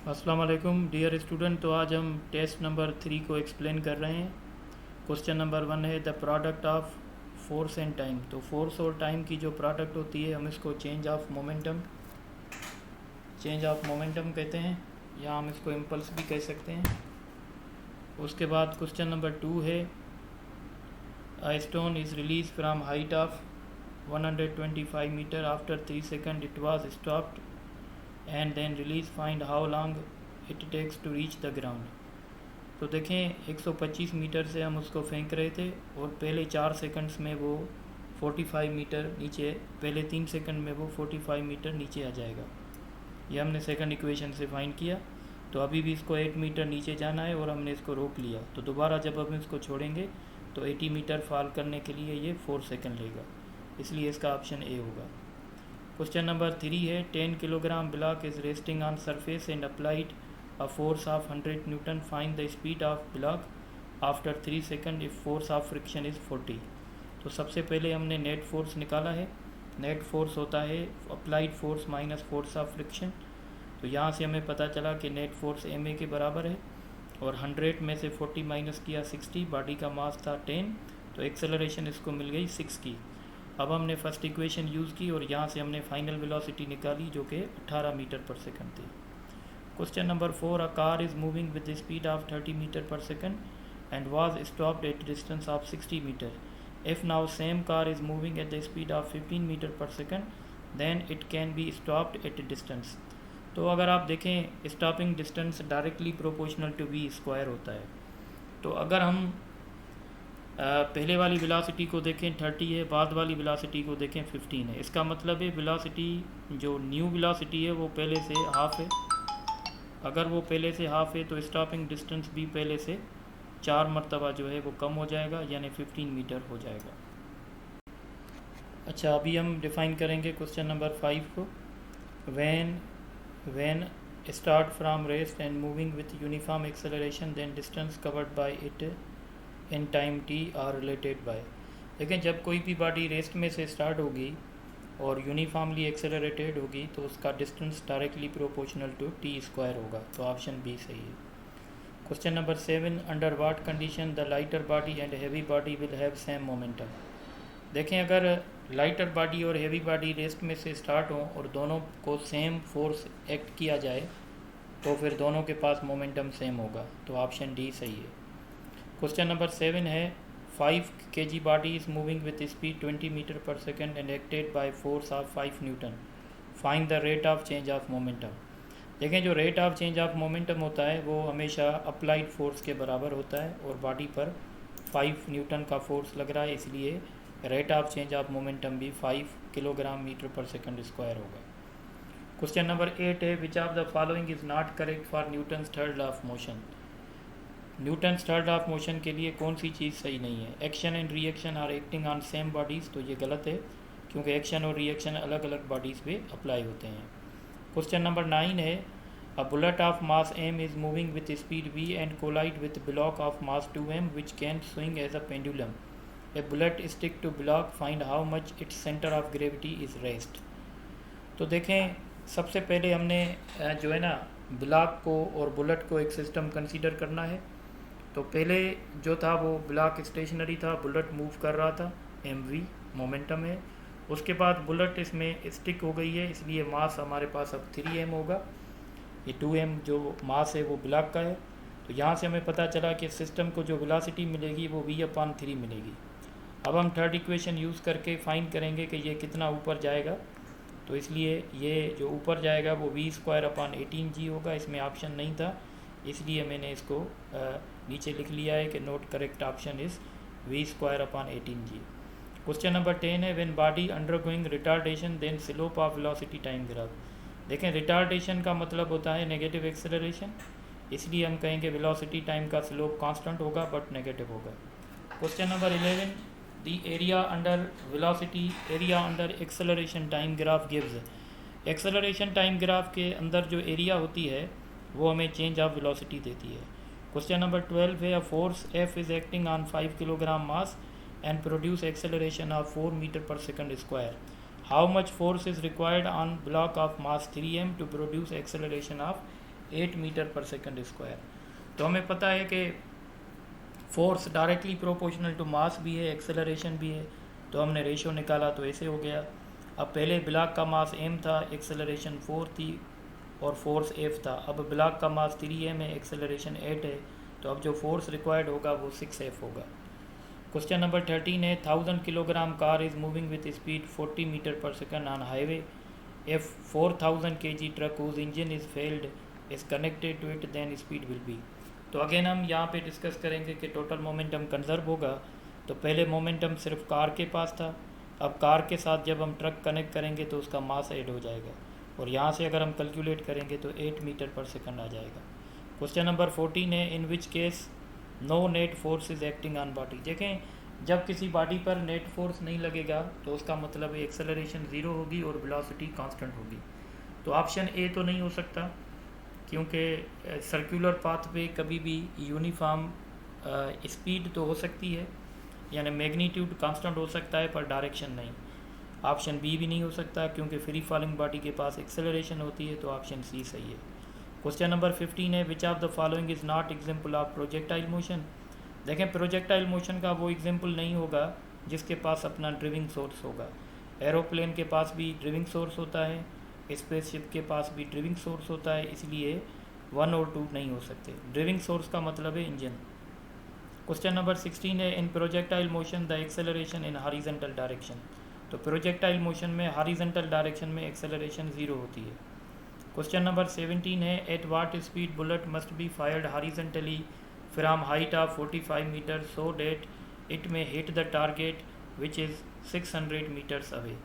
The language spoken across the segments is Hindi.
अस्सलाम वालेकुम डियर स्टूडेंट। तो आज हम टेस्ट नंबर 3 को एक्सप्लेन कर रहे हैं। क्वेश्चन नंबर 1 है the product of force and time. तो फोर्स और टाइम की जो प्रोडक्ट होती है हम इसको चेंज ऑफ मोमेंटम कहते हैं, या हम इसको इम्पल्स भी कह सकते हैं। उसके बाद क्वेश्चन नंबर 2 है a stone is release from height of 125 metre after 3 second it was stopped and then release find how long it takes to reach the ground. तो देखें 125 मीटर से हम उसको फेंक रहे थे और पहले 4 सेकंड्स में वो 45 मीटर नीचे, पहले 3 सेकंड में वो 45 मीटर नीचे आ जाएगा। ये हमने सेकंड इक्वेशन से फाइंड किया। तो अभी भी इसको 8 मीटर नीचे जाना है और हमने इसको रोक लिया, तो दोबारा जब हम इसको छोड़ेंगे तो 80 मीटर फॉल करने के लिए ये 4 सेकंड लेगा, इसलिए इसका ऑप्शन ए होगा। क्वेश्चन नंबर 3 है 10 kilogram block is resting on surface and applied a force of 100 Newton. Find the speed of block after 3 second if force of friction is 40। तो सबसे पहले हमने नेट फोर्स निकाला है। नेट फोर्स होता है applied force minus force of friction. तो यहाँ से हमें पता चला कि नेट फोर्स एम ए के बराबर है और 100 में से 40 माइनस किया 60, बॉडी का मास था 10, तो एक्सेलरेशन इसको मिल गई 6 की। अब हमने फर्स्ट इक्वेशन यूज़ की और यहाँ से हमने फाइनल वेलोसिटी निकाली जो कि 18 मीटर पर सेकंड थी। Question number 4 a car is moving with the speed of 30 metre per second and was stopped at distance of 60 metre. If now same car is moving at the speed of 15 metre per second then it can be stopped at distance. तो अगर आप देखें stopping distance directly proportional to v square होता है। तो अगर हम पहले वाली वेलोसिटी को देखें 30 है, बाद वाली वेलोसिटी को देखें 15 है, इसका मतलब है वेलोसिटी जो न्यू वेलोसिटी है वो पहले से हाफ है। अगर वो पहले से हाफ है तो स्टॉपिंग डिस्टेंस भी पहले से 4 मरतबा जो है वो कम हो जाएगा, यानी 15 मीटर हो जाएगा। अच्छा, अभी हम डिफ़ाइन करेंगे क्वेश्चन नंबर 5 को। Van start from rest and moving with uniform acceleration then distance covered by it in time T are related by. लेकिन जब कोई भी बॉडी रेस्ट में से स्टार्ट होगी और यूनिफॉर्मली एक्सेलरेटेड होगी तो उसका distance directly proportional to T square होगा, तो ऑप्शन बी सही है। Question number 7 under what condition the lighter body and heavy body will have same momentum. देखें अगर लाइटर बॉडी और हैवी बॉडी रेस्ट में से स्टार्ट हो और दोनों को सेम फोर्स एक्ट किया जाए तो फिर दोनों के पास मोमेंटम सेम होगा, तो ऑप्शन डी सही है। क्वेश्चन नंबर 7 है 5 kg body is moving with speed 20 metre per second and acted by force of 5 newton. Find the rate of change of momentum. देखें जो rate of change of momentum होता है वो हमेशा अप्लाइड फोर्स के बराबर होता है और बॉडी पर 5 न्यूटन का फोर्स लग रहा है, इसलिए rate of change of momentum भी 5 kilogram metre per second square होगा। क्वेश्चन नंबर 8 है which of the following is not correct for Newton's third law of motion. Newton's third of motion के लिए कौन सी चीज़ सही नहीं है। Action and reaction are acting on same bodies, तो ये गलत है क्योंकि एक्शन और रिएक्शन अलग अलग बॉडीज़ पे अप्लाई होते हैं। क्वेश्चन नंबर 9 है a bullet of mass m is moving with speed v and collide with block of mass 2m which can swing as a pendulum. A bullet stick to block find how much its centre of gravity is rest. तो देखें सबसे पहले हमने जो है ना ब्लॉक को और बुलेट को एक सिस्टम कंसीडर करना है। तो पहले जो था वो ब्लॉक स्टेशनरी था, बुलेट मूव कर रहा था, mv मोमेंटम है। उसके बाद बुलेट इसमें स्टिक हो गई है, इसलिए मास हमारे पास अब 3m होगा। ये 2m जो मास है वो ब्लॉक का है। तो यहाँ से हमें पता चला कि सिस्टम को जो वेलोसिटी मिलेगी वो v/3 मिलेगी। अब हम थर्ड इक्वेशन यूज़ करके फाइंड करेंगे कि ये कितना ऊपर जाएगा। तो इसलिए ये जो ऊपर जाएगा वो v²/18g होगा, इसमें ऑप्शन नहीं था इसलिए मैंने इसको नीचे लिख लिया है कि note correct option is v²/18g। Question number 10 है when body undergoing retardation then slope of velocity time graph. देखें रिटार्डेशन का मतलब होता है नेगेटिव एक्सेलरेशन, इसलिए हम कहेंगे वेलोसिटी टाइम का स्लोप कांस्टेंट होगा बट नेगेटिव होगा। Question number 11 the area under velocity area under acceleration time graph gives. Acceleration time graph के अंदर जो एरिया होती है वो हमें चेंज ऑफ वेलोसिटी देती है। क्वेश्चन नंबर 12 है a force F is acting on 5 kilogram mass and produce acceleration of 4 metre per second square. How much force is required on block of mass 3m to produce acceleration of 8 metre per second square. तो हमें पता है कि force directly proportional to mass भी है, एक्सेलरेशन भी है, तो हमने रेशो निकाला तो ऐसे हो गया। अब पहले ब्लॉक का मास m था, एक्सेलरेशन 4 थी और फोर्स F था। अब ब्लॉक का मास 3m है, एक्सेलरेशन 8 है, तो अब जो फोर्स रिक्वायर्ड होगा वो 6F होगा। क्वेश्चन नंबर 13 है 1000 kilogram car is moving with speed 40 metre per second on highway. If 4000 kg truck whose engine is failed is connected to it, then speed will be। तो अगेन हम यहाँ पे डिस्कस करेंगे कि टोटल मोमेंटम कंजर्व होगा। तो पहले मोमेंटम सिर्फ कार के पास था, अब कार के साथ जब हम ट्रक कनेक्ट करेंगे तो उसका मास ऐड हो जाएगा, और यहाँ से अगर हम कैलकुलेट करेंगे तो 8 मीटर पर सेकंड आ जाएगा। क्वेश्चन नंबर 14 है in which case no net force is acting on body. देखें, जब किसी बॉडी पर नेट फोर्स नहीं लगेगा तो उसका मतलब है एक्सेलरेशन 0 होगी और वेलोसिटी कांस्टेंट होगी। तो ऑप्शन ए तो नहीं हो सकता, क्योंकि सर्कुलर पाथ पे कभी भी यूनिफॉर्म स्पीड तो हो सकती है, यानी मैग्नीट्यूड कांस्टेंट हो सकता है पर डायरेक्शन नहीं। ऑप्शन बी भी नहीं हो सकता, क्योंकि फ्री फॉलिंग बॉडी के पास एक्सेलरेशन होती है, तो ऑप्शन सी सही है। क्वेश्चन नंबर 15 है which of the following is not example of projectile motion. देखें, प्रोजेक्टाइल मोशन का वो एग्जाम्पल नहीं होगा जिसके पास अपना ड्रिविंग सोर्स होगा। एरोप्लेन के पास भी ड्रिविंग सोर्स होता है, स्पेसशिप के पास भी ड्रिविंग सोर्स होता है, इसलिए 1 और 2 नहीं हो सकते। ड्रिविंग सोर्स का मतलब है इंजन। क्वेश्चन नंबर 16 है in projectile motion the acceleration in horizontal direction. तो प्रोजेक्टाइल मोशन में हॉरिजॉन्टल डायरेक्शन में एक्सेलरेशन 0 होती है। क्वेश्चन नंबर 17 है at what speed bullet must be fired horizontally from height of 45 metre so that it may hit the target which is 600 metres away.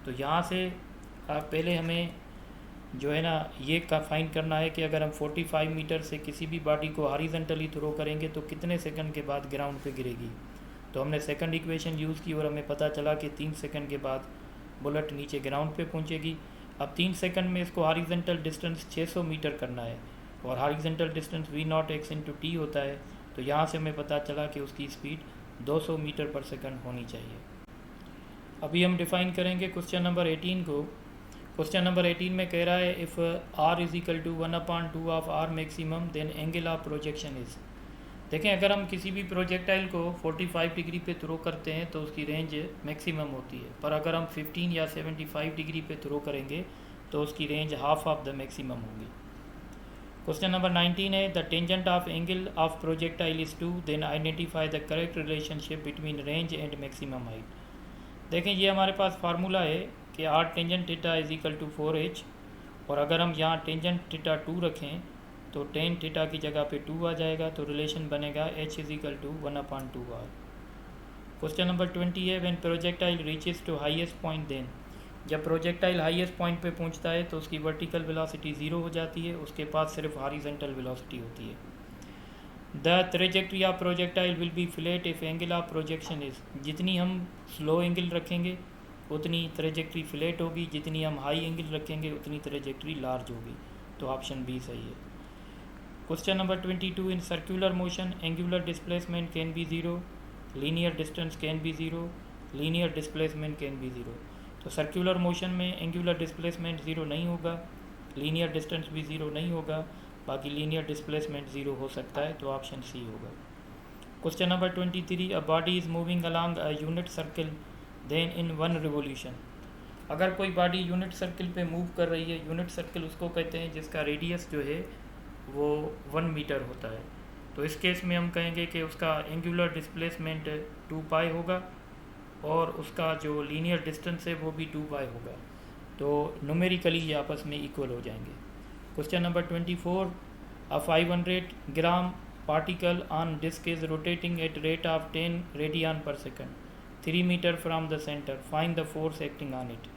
तो यहाँ से पहले हमें जो है ना ये का फाइंड करना है कि अगर हम 45 मीटर से किसी भी बॉडी को हॉरिजॉन्टली थ्रो करेंगे तो कितने सेकंड के बाद ग्राउंड पे गिरेगी। तो हमने सेकंड इक्वेशन यूज़ की और हमें पता चला कि 3 सेकंड के बाद बुलेट नीचे ग्राउंड पे पहुंचेगी। अब 3 सेकंड में इसको हॉरिजॉन्टल डिस्टेंस 600 मीटर करना है और हॉरिजॉन्टल डिस्टेंस V0x × t होता है। तो यहाँ से हमें पता चला कि उसकी स्पीड 200 मीटर पर सेकंड होनी चाहिए। अभी हम डिफ़ाइन करेंगे क्वेश्चन नंबर 18 को। क्वेश्चन नंबर 18 में कह रहा है if r is equal to 1/2 of r maximum then angle of projection is. देखें, अगर हम किसी भी प्रोजेक्टाइल को 45 डिग्री पे थ्रो करते हैं तो उसकी रेंज मैक्सिमम होती है, पर अगर हम 15 या 75 डिग्री पे थ्रो करेंगे तो उसकी range half of the maximum होगी। क्वेश्चन नंबर 19 है the tangent of angle of projectile is 2 then identify the correct relationship between range and maximum height. देखें, ये हमारे पास फार्मूला है कि R tangent theta is equal to 4h, और अगर हम यहाँ टेंजेंट थीटा 2 रखें तो टेन थीटा की जगह पे 2 आ जाएगा, तो रिलेशन बनेगा h is equal to 1/2r। Question number 20 है when projectile reaches to highest point then. जब प्रोजेक्टाइल हाईएस्ट पॉइंट पे पहुंचता है तो उसकी वर्टिकल वेलोसिटी 0 हो जाती है, उसके पास सिर्फ हॉरिजॉन्टल वेलोसिटी होती है। The trajectory of projectile will be flat if angle of projection is. जितनी हम स्लो एंगल रखेंगे उतनी ट्रेजेक्ट्री फ्लैट होगी, जितनी हम हाई एंगल रखेंगे उतनी ट्रेजेक्ट्री लार्ज होगी, तो ऑप्शन बी सही है। Question number 22 in circular motion angular displacement can be 0, linear distance can be 0, linear displacement can be 0। तो सर्कुलर मोशन में एंगुलर डिस्प्लेसमेंट 0 नहीं होगा, लीनियर डिस्टेंस भी 0 नहीं होगा, बाकी लीनियर डिस्प्लेसमेंट 0 हो सकता है, तो ऑप्शन सी होगा। Question number 23 a body is moving along a unit circle then in 1 revolution. अगर कोई बॉडी यूनिट सर्किल पे मूव कर रही है, यूनिट सर्किल उसको कहते हैं जिसका रेडियस जो है वो 1 मीटर होता है, तो इस केस में हम कहेंगे कि उसका एंगुलर डिस्प्लेसमेंट 2π होगा और उसका जो लीनियर डिस्टेंस है वो भी 2π होगा, तो न्यूमेरिकली ये आपस में इक्वल हो जाएंगे। Question number 24 a 500 gram particle on disc is rotating at rate of 10 radian per second 3 metre from the centre, find the force acting on it.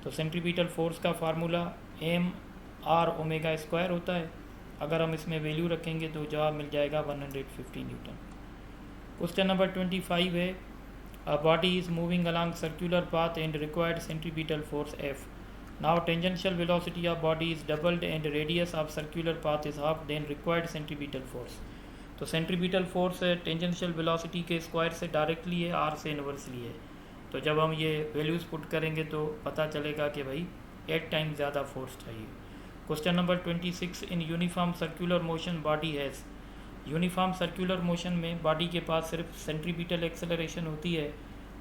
तो सेंट्रीपिटल फोर्स का फार्मूला mr² होता है, अगर हम इसमें वैल्यू रखेंगे तो जवाब मिल जाएगा 150 न्यूटन। क्वेश्चन नंबर 25 है a body is moving along circular path and required centripetal force F। Now tangential velocity of body is doubled and radius of circular path is half, then required centripetal force. तो सेंट्रीपिटल फोर्स टेंजेंशियल वेलोसिटी के स्क्वायर से डायरेक्टली है, r से इन्वर्सली है, तो जब हम ये वैल्यूज़ पुट करेंगे तो पता चलेगा कि भाई 8 टाइम ज़्यादा फोर्स चाहिए। Question number 26, in uniform circular motion body has, uniform circular motion में बॉडी के पास सिर्फ सेंट्रीपिटल एक्सेलरेशन होती है,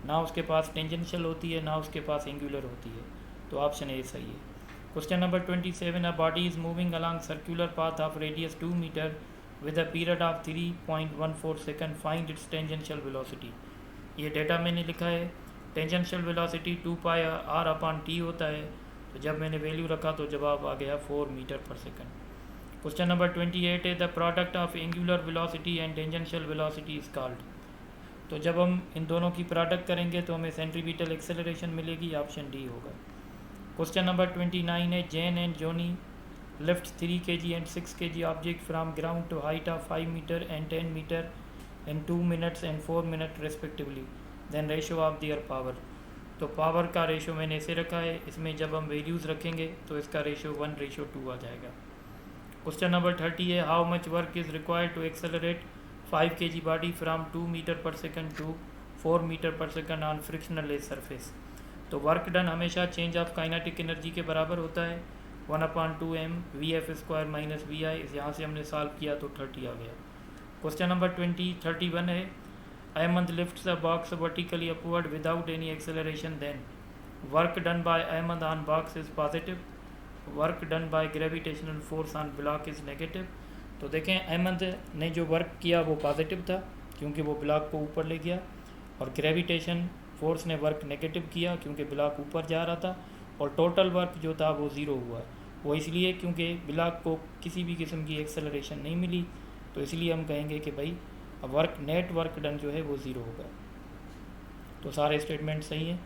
ना उसके पास टेंजेंशियल होती है, ना उसके पास एंगुलर होती है। तो ऑप्शन ए सही है। Question number 27, a body is moving along circular path of radius 2 metre with a period of 3.14 second, find its tangential velocity. ये डेटा मैंने लिखा है। Tangential velocity 2 pi R upon T होता है, तो जब मैंने वैल्यू रखा तो जवाब आ गया 4 metre per second. Question number 28 है, the product of angular velocity and tangential velocity is called. तो जब हम इन दोनों की प्रोडक्ट करेंगे तो हमें सेंट्रीपिटल एक्सेलरेशन मिलेगी, ऑप्शन डी होगा। क्वेश्चन नंबर 29 है, Jane and Johnny lift 3 kg and 6 kg object from ground to height of 5 metre and 10 metre in 2 minutes and 4 minutes respectively, then ratio of their power। तो पावर का रेशो मैंने इसे रखा है, इसमें जब हम वैल्यूज़ रखेंगे तो इसका रेशो 1:2 आ जाएगा। क्वेश्चन नंबर 30 है, how much work is required to accelerate 5 kg body from 2 metre per second to 4 metre per second on frictionless surface. तो वर्क डन हमेशा चेंज ऑफ काइनेटिक एनर्जी के बराबर होता है, 1/2m VF² माइनस VI। यहाँ से हमने सॉल्व किया तो 30 आ गया। क्वेश्चन नंबर 31 है, Ahmed lifts a box vertically upward without any acceleration, then work done by Ahmed on box is positive, work done by gravitational force on block is negative. तो देखें, अहमद ने जो वर्क किया वो पॉजिटिव था क्योंकि वो ब्लॉक को ऊपर ले गया, और ग्रेविटेशन फोर्स ने वर्क नेगेटिव किया क्योंकि ब्लॉक ऊपर जा रहा था, और टोटल वर्क जो था वो ज़ीरो हुआ। वो इसलिए क्योंकि ब्लॉक को किसी भी किस्म की एक्सेलरेशन नहीं मिली, तो इसलिए हम कहेंगे कि भाई वर्क नेट वर्क डन जो है वो ज़ीरो होगा। तो सारे स्टेटमेंट सही हैं।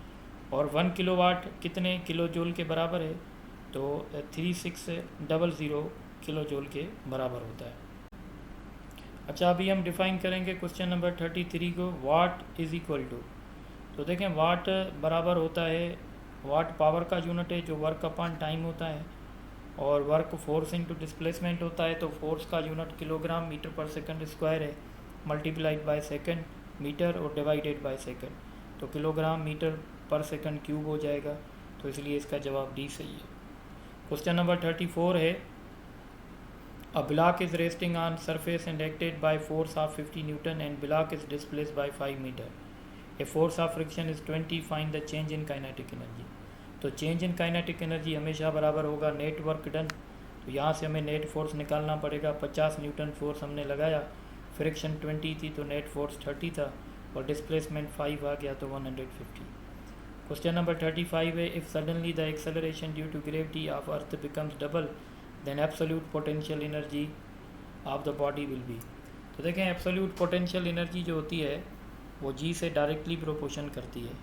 और 1 किलोवाट कितने किलो जूल के बराबर है, तो 3600 किलो जूल के बराबर होता है। अच्छा, अभी हम डिफ़ाइन करेंगे क्वेश्चन नंबर 33 को, वाट इज़ इक्वल टू। तो देखें, वाट बराबर होता है, वाट पावर का यूनिट है जो वर्क अपॉन टाइम होता है, और वर्क फोर्स इनटू डिस्प्लेसमेंट होता है, तो फोर्स का unit kilogram metre per second square है, मल्टीप्लाइड बाय सेकंड मीटर और डिवाइडेड बाय सेकंड, तो kilogram metre per second cube हो जाएगा, तो इसलिए इसका जवाब डी सही है। क्वेश्चन नंबर 34 है, a block is resting on surface and acted by force of 50 newton and block is displaced by 5 metre, a force of friction is 20, find the change in kinetic energy. तो चेंज इन काइनेटिक एनर्जी हमेशा बराबर होगा नेट वर्क डन। तो यहाँ से हमें नेट फोर्स निकालना पड़ेगा। 50 न्यूटन फोर्स हमने लगाया, फ्रिक्शन 20 थी तो नेट फोर्स 30 था, और डिस्प्लेसमेंट 5 आ गया तो 150। क्वेश्चन नंबर 35 है, if suddenly the acceleration due to gravity of earth becomes double, then absolute potential energy of the body will be. तो देखें, एब्सोल्यूट पोटेंशियल एनर्जी जो होती है वो जी से डायरेक्टली प्रोपोर्शन करती है,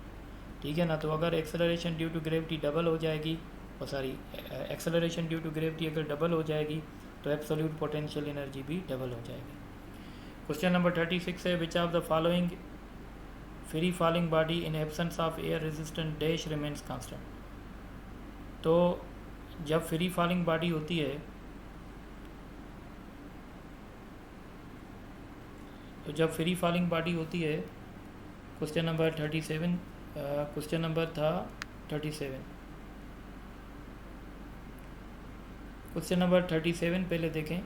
ठीक है ना। तो अगर acceleration due to gravity double हो जाएगी, एक्सेलरेशन ड्यू टू ग्रेविटी अगर डबल हो जाएगी तो एब्सोल्यूट पोटेंशियल एनर्जी भी डबल हो जाएगी। क्वेश्चन नंबर 36 है, which of the following free falling body in absence of air resistant dash remains constant. तो जब फ्री फॉलिंग बॉडी होती है, क्वेश्चन नंबर 37, क्वेश्चन नंबर था 37, क्वेश्चन नंबर 37 पहले देखें,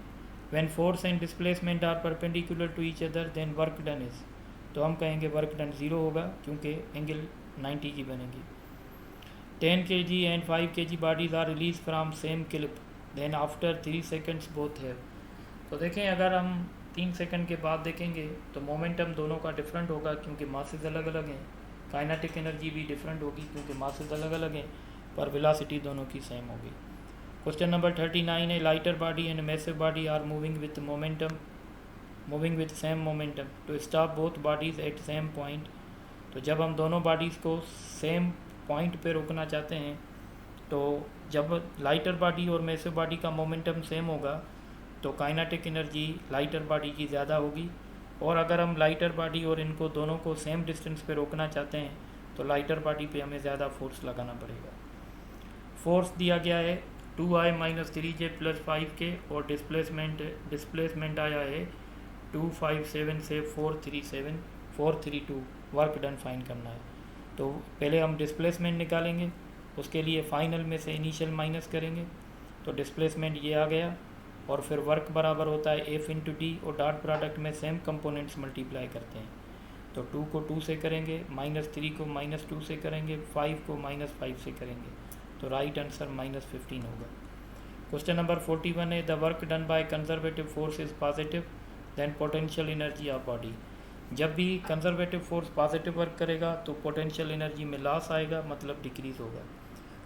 when force and displacement are perpendicular to each other then work done is. तो हम कहेंगे वर्क डन 0 होगा क्योंकि एंगल 90 की बनेगी। 10 kg and 5 kg bodies are release from same cliff then after 3 seconds both है। तो देखें, अगर हम 3 सेकंड के बाद देखेंगे तो मोमेंटम दोनों का डिफरेंट होगा क्योंकि मासेस अलग अलग हैं, काइनेटिक एनर्जी भी डिफरेंट होगी क्योंकि मासेस अलग अलग हैं, पर वेलोसिटी दोनों की सेम होगी। क्वेश्चन नंबर 39 है, lighter body and massive body are moving with same momentum to stop both bodies at same point. तो जब हम दोनों बॉडीज़ को सेम पॉइंट पे रोकना चाहते हैं, तो जब लाइटर बॉडी और मैसिव बॉडी का मोमेंटम सेम होगा तो काइनेटिक एनर्जी लाइटर बॉडी की ज़्यादा होगी, और अगर हम लाइटर बॉडी और इनको दोनों को सेम डिस्टेंस पे रोकना चाहते हैं तो लाइटर बॉडी पे हमें ज़्यादा फोर्स लगाना पड़ेगा। फोर्स दिया गया है 2i - 3j + 5k, और डिस्प्लेसमेंट आया है 257 से 432 वर्क डन फाइंड करना है। तो पहले हम डिस्प्लेसमेंट निकालेंगे, उसके लिए फाइनल में से इनिशियल माइनस करेंगे, तो डिस्प्लेसमेंट ये आ गया, और फिर वर्क बराबर होता है एफ इंटू डी, और डॉट प्रोडक्ट में सेम कंपोनेंट्स मल्टीप्लाई करते हैं। तो 2 को 2 से करेंगे, -3 को -2 से करेंगे, 5 को -5 से करेंगे, तो राइट आंसर -15 होगा। क्वेश्चन नंबर 41 है the work done by conservative force is positive then potential energy of body. जब भी कंजर्वेटिव फोर्स पॉजिटिव वर्क करेगा तो पोटेंशियल एनर्जी में लॉस आएगा, मतलब डिक्रीज होगा।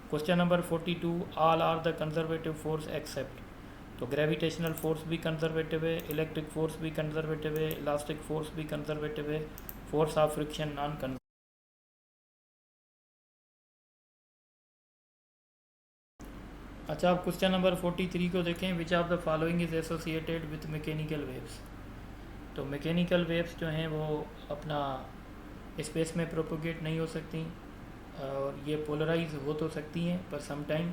Question number 42 all are the conservative force except. तो ग्रेविटेशनल फोर्स भी कंजर्वेटिव है, इलेक्ट्रिक फोर्स भी कंजर्वेटिव है, इलास्टिक फोर्स भी कंजर्वेटिव है, force of friction non conservative. अच्छा, अब क्वेश्चन नंबर 43 को देखें, which of the following is associated with mechanical waves. तो मैकेनिकल वेव्स जो हैं वो अपना स्पेस में प्रोपोगेट नहीं हो सकती, और ये पोलराइज हो तो सकती हैं, पर some time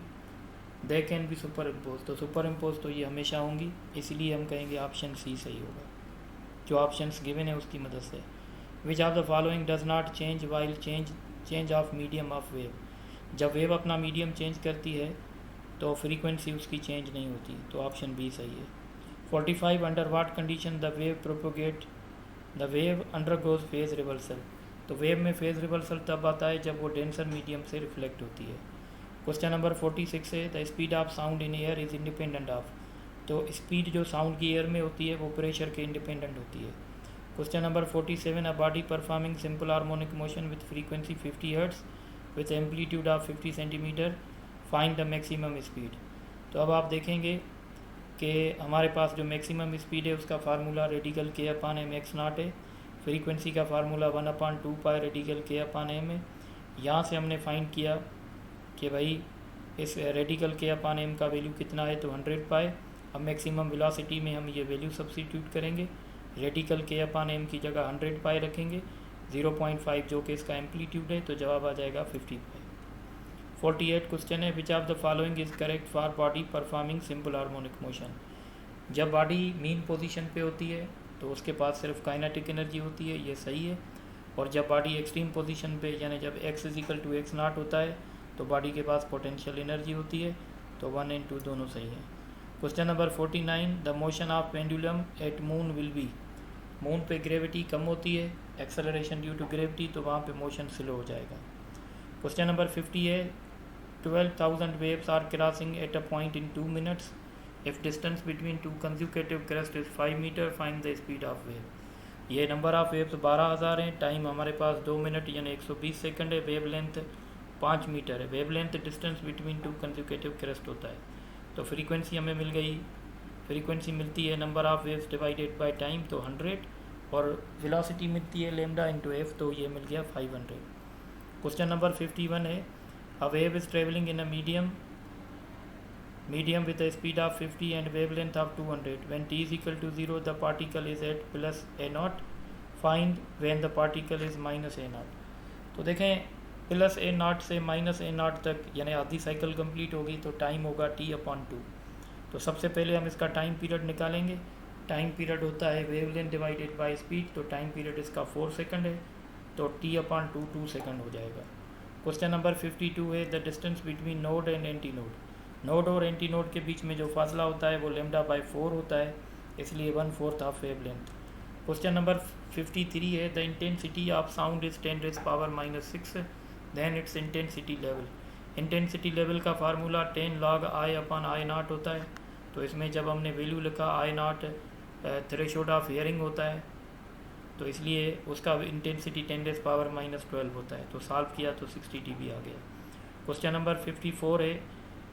they can be superimpose. तो सुपर इम्पोज तो ये हमेशा होंगी, इसलिए हम कहेंगे ऑप्शन सी सही होगा, जो ऑप्शंस गिवन है उसकी मदद से। विच of the following does not change while change of medium of wave. जब वेव अपना मीडियम चेंज करती है तो फ्रीक्वेंसी उसकी चेंज नहीं होती, तो ऑप्शन बी सही है। 45 under what condition the wave undergoes phase reversal. तो वेव में फेज रिवर्सल तब आता है जब वो डेंसर मीडियम से रिफ्लेक्ट होती है। क्वेश्चन नंबर 46 है the speed of sound in air is independent of. तो स्पीड जो साउंड की एयर में होती है वो प्रेशर के इंडिपेंडेंट होती है। Question number 47 a body performing simple harmonic motion with frequency 50 hertz with amplitude of 50 centimetre, find the maximum speed. तो अब आप देखेंगे कि हमारे पास जो मैक्सिमम स्पीड है उसका फार्मूला रेडिकल के अपान एम एक्स नॉट है, फ्रीक्वेंसी का फार्मूला 1/2 पाई रेडिकल के अपान एम है। यहाँ से हमने फाइंड किया कि भाई इस रेडिकल के अपान एम का वैल्यू कितना है, तो 100 पाई। अब मैक्सिमम वेलोसिटी में हम ये वैल्यू सब्स्टिट्यूट करेंगे, रेडिकल के अपान एम की जगह 100 पाई रखेंगे, 0.5 जो कि इसका एम्पलीट्यूड है, तो जवाब आ जाएगा 50 पाई। 48 क्वेश्चन है which of the following is correct for body performing simple harmonic motion. जब बॉडी मीन पोजीशन पे होती है तो उसके पास सिर्फ काइनेटिक एनर्जी होती है, ये सही है। और जब बॉडी एक्सट्रीम पोजीशन पे यानी जब x = x0 होता है तो बॉडी के पास पोटेंशियल एनर्जी होती है, तो 1 और 2 दोनों सही हैं। Question number 49 the motion of pendulum eight moon will be. Moon पे ग्रेविटी कम होती है, एक्सेलरेशन ड्यू टू ग्रेविटी, तो वहाँ पे मोशन स्लो हो जाएगा। क्वेश्चन नंबर 50 है 12,000 waves are crossing at a point in 2 minutes. If distance between two consecutive crests is 5 meter, find the speed of wave. ये नंबर ऑफ वेव्स 12,000 हैं, टाइम हमारे पास 2 मिनट यानी 120 सेकंड है, वेव लेंथ 5 मीटर है। Wave length distance between two consecutive crest होता है। तो फ्रीक्वेंसी हमें मिल गई, फ्रीक्वेंसी मिलती है number of waves divided by time, तो 100, और वेलोसिटी मिलती है लैम्डा इंटू एफ, तो ये मिल गया 500। क्वेश्चन नंबर 51 है a wave is traveling in a medium with a speed of 50 and wavelength of 200. When t is equal to 0, the particle is at plus a0. Find when the particle is minus a0. तो देखें प्लस a0 से माइनस a0 तक यानी आधी साइकिल कंप्लीट होगी, तो टाइम होगा t/2। तो सबसे पहले हम इसका टाइम पीरियड निकालेंगे। टाइम पीरियड होता है वेवलेंथ डिवाइडेड बाय स्पीड, तो टाइम पीरियड इसका 4 सेकंड है, तो t/2 2 सेकंड हो जाएगा। क्वेश्चन नंबर 52 है the distance between node and anti node. Node और एंटी नोड के बीच में जो फासला होता है वो λ/4 होता है, इसलिए 1/4 of wavelength. Question number 53 है the intensity of sound is 10⁻⁻⁶, then its intensity level. Intensity level का फार्मूला 10 log I/I0 होता है। तो इसमें जब हमने वैल्यू लिखा I0 थ्रेशोल्ड ऑफ हियरिंग होता है, तो इसलिए उसका इंटेंसिटी 10⁻⁻12 होता है। तो सॉल्व किया तो 60 dB आ गया। क्वेश्चन नंबर 54 है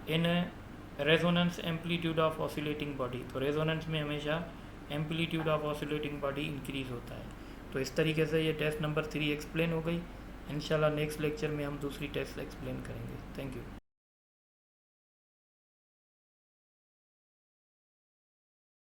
in resonance amplitude of oscillating body. तो रेजोनेंस में हमेशा amplitude of oscillating body increase होता है। तो इस तरीके से ये टेस्ट नंबर 3 एक्सप्लेन हो गई। इंशाल्लाह नेक्स्ट लेक्चर में हम दूसरी टेस्ट एक्सप्लेन करेंगे। Thank you.